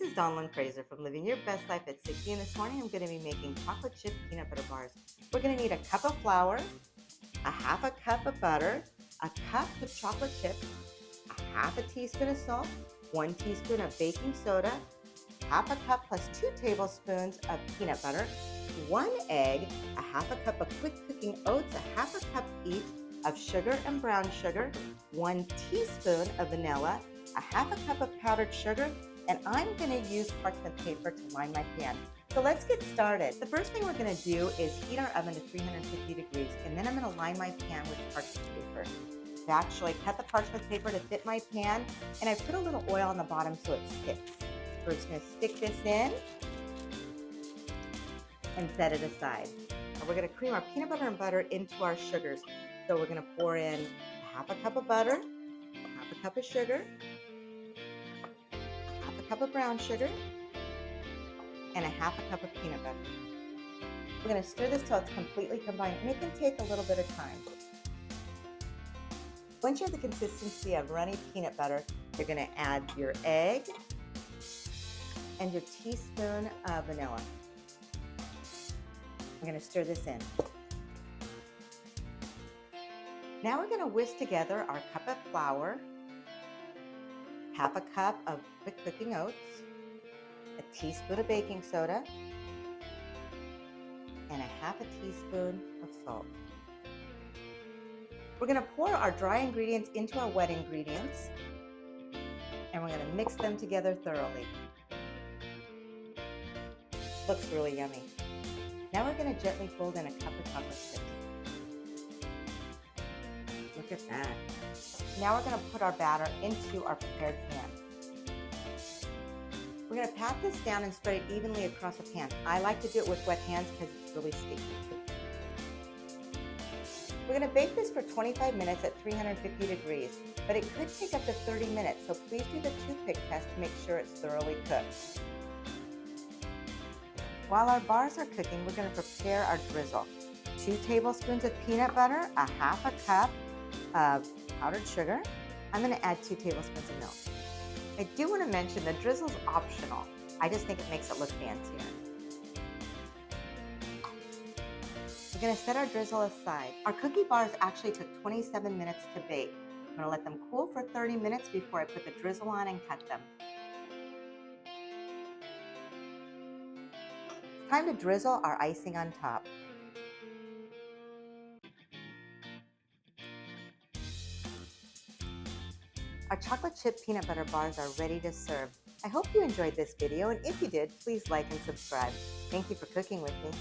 is Donalyn Fraser from Living Your Best Life at 60, and this morning I'm going to be making chocolate chip peanut butter bars. We're going to need a cup of flour, a half a cup of butter, a cup of chocolate chips, a half a teaspoon of salt, 1 teaspoon of baking soda, half a cup plus 2 tablespoons of peanut butter, 1 egg, a half a cup of quick cooking oats, a half a cup each of sugar and brown sugar, 1 teaspoon of vanilla, a half a cup of powdered sugar, and I'm going to use parchment paper to line my pan. So let's get started. The first thing we're going to do is heat our oven to 350 degrees, and then I'm going to line my pan with parchment paper. I actually cut the parchment paper to fit my pan, and I put a little oil on the bottom so it sticks. We're just going to stick this in and set it aside. Now we're going to cream our peanut butter and butter into our sugars. So we're going to pour in half a cup of butter, half a cup of sugar, half a cup of brown sugar, and a half a cup of peanut butter. We're going to stir this till it's completely combined, and it can take a little bit of time. Once you have the consistency of runny peanut butter, you're going to add your egg and your teaspoon of vanilla. We're going to stir this in. Now we're going to whisk together our cup of flour, half a cup of quick cooking oats, a teaspoon of baking soda, and a half a teaspoon of salt. We're going to pour our dry ingredients into our wet ingredients, and we're going to mix them together thoroughly. Looks really yummy. Now we're going to gently fold in a cup of chocolate chips. Look at that. Now we're going to put our batter into our prepared pan. We're going to pat this down and spread it evenly across the pan. I like to do it with wet hands because it's really sticky. We're going to bake this for 25 minutes at 350 degrees, but it could take up to 30 minutes, so please do the toothpick test to make sure it's thoroughly cooked. While our bars are cooking, we're going to prepare our drizzle. 2 tablespoons of peanut butter, a half a cup of powdered sugar. I'm going to add 2 tablespoons of milk. I do want to mention the drizzle is optional. I just think it makes it look fancier. We're going to set our drizzle aside. Our cookie bars actually took 27 minutes to bake. I'm going to let them cool for 30 minutes before I put the drizzle on and cut them. It's time to drizzle our icing on top. Our chocolate chip peanut butter bars are ready to serve. I hope you enjoyed this video, and if you did, please like and subscribe. Thank you for cooking with me.